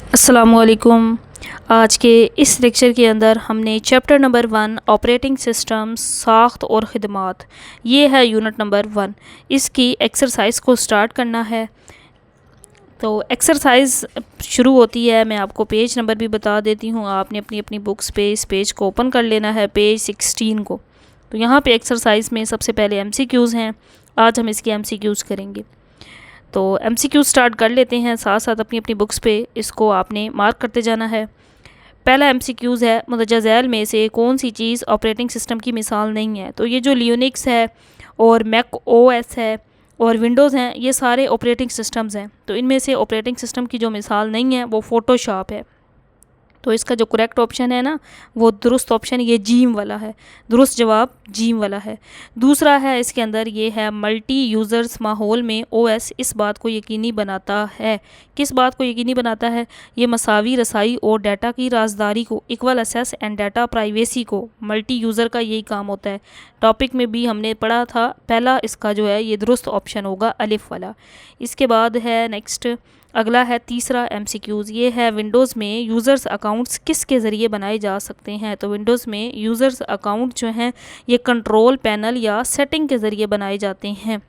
अस्सलामुअलैकुम। आज के इस लेक्चर के अंदर हमने चैप्टर नंबर 1 ऑपरेटिंग सिस्टम साख्त और ख़िदमात, ये है यूनिट नंबर 1। इसकी एक्सरसाइज को स्टार्ट करना है। तो एक्सरसाइज शुरू होती है, मैं आपको पेज नंबर भी बता देती हूँ। आपने अपनी अपनी बुक्स पे इस पेज को ओपन कर लेना है, पेज 16 को। तो यहाँ पे एक्सरसाइज में सबसे पहले एमसीक्यूज़ हैं। आज हम इसके एमसीक्यूज़ करेंगे। तो एमसीक्यू स्टार्ट कर लेते हैं, साथ साथ अपनी अपनी बुक्स पे इसको आपने मार्क करते जाना है। पहला एमसीक्यूज़ है, मुंदरजा ज़ैल में से कौन सी चीज़ ऑपरेटिंग सिस्टम की मिसाल नहीं है। तो ये जो लियोनिक्स है और मैक ओएस है और विंडोज़ हैं, ये सारे ऑपरेटिंग सिस्टम्स हैं। तो इनमें से ऑपरेटिंग सिस्टम की जो मिसाल नहीं है वो फ़ोटोशॉप है। तो इसका जो करेक्ट ऑप्शन है ना, वो दुरुस्त ऑप्शन ये जीम वाला है। दुरुस्त जवाब जीम वाला है। दूसरा है इसके अंदर, ये है मल्टी यूज़र्स माहौल में ओएस इस बात को यकीनी बनाता है। किस बात को यकीनी बनाता है? ये मसावी रसाई और डाटा की राजदारी को, equal access and data privacy को, मल्टी यूज़र का यही काम होता है। टॉपिक में भी हमने पढ़ा था। पहला इसका जो है ये दुरुस्त ऑप्शन होगा, अलिफ वाला। इसके बाद है नेक्स्ट, अगला है तीसरा एमसीक्यूज़, ये है विंडोज़ में यूज़र्स अकाउंट्स किस के ज़रिए बनाए जा सकते हैं। तो विंडोज़ में यूज़र्स अकाउंट जो हैं ये कंट्रोल पैनल या सेटिंग के ज़रिए बनाए जाते हैं।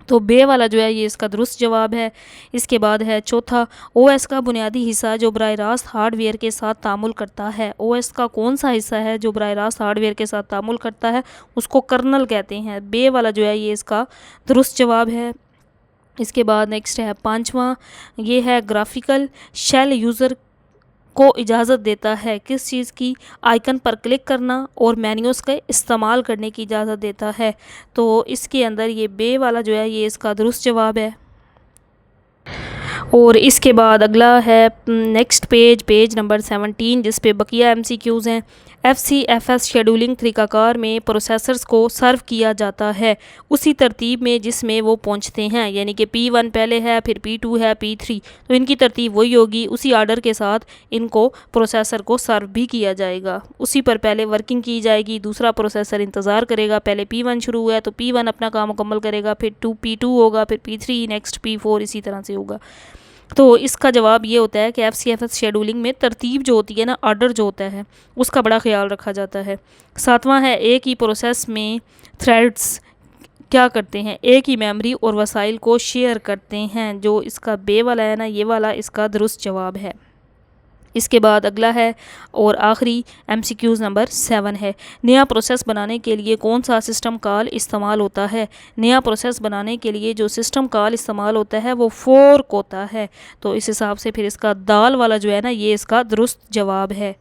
तो बे वाला जो है ये इसका दुरुस्त जवाब है। इसके बाद है चौथा, ओएस का बुनियादी हिस्सा जो बराह रास्त हार्डवेयर के साथ तामुल करता है। ओएस का कौन सा हिस्सा है जो बराह रास्त हार्डवेयर के साथ तामुल करता है? उसको कर्नल कहते हैं। बे वाला जो है ये इसका दुरुस्त जवाब है। इसके बाद नेक्स्ट है पांचवा, ये है ग्राफिकल शेल यूज़र को इजाज़त देता है किस चीज़ की? आइकन पर क्लिक करना और मेन्यूज़ का इस्तेमाल करने की इजाज़त देता है। तो इसके अंदर ये बे वाला जो है ये इसका दुरुस्त जवाब है। और इसके बाद अगला है नेक्स्ट पेज नंबर 17, जिस पे बकिया एमसीक्यूज़ हैं। एफसीएफएस शेड्यूलिंग तरीक़ाकार में प्रोसेसर्स को सर्व किया जाता है उसी तरतीब में जिसमें वो पहुंचते हैं, यानी कि P1 पहले है, फिर P2 है, P3। तो इनकी तरतीब वही होगी, उसी आर्डर के साथ इनको प्रोसेसर को सर्व भी किया जाएगा। उसी पर पहले वर्किंग की जाएगी, दूसरा प्रोसेसर इंतज़ार करेगा। पहले P1 शुरू हुआ है तो P1 अपना काम मुकम्मल करेगा, फिर P2 होगा, फिर P3, नेक्स्ट P4, इसी तरह से होगा। तो इसका जवाब ये होता है कि एफसीएफएस शेड्यूलिंग में तरतीब जो होती है ना, ऑर्डर जो होता है, उसका बड़ा ख्याल रखा जाता है। सातवां है, एक ही प्रोसेस में थ्रेड्स क्या करते हैं? एक ही मेमोरी और वसाइल को शेयर करते हैं। जो इसका बे वाला है ना, ये वाला इसका दुरुस्त जवाब है। इसके बाद अगला है और आखिरी एमसीक्यूज़ नंबर 7 है, नया प्रोसेस बनाने के लिए कौन सा सिस्टम कॉल इस्तेमाल होता है। नया प्रोसेस बनाने के लिए जो सिस्टम कॉल इस्तेमाल होता है वो फोर्क होता है। तो इस हिसाब से फिर इसका दाल वाला जो है ना, ये इसका दुरुस्त जवाब है।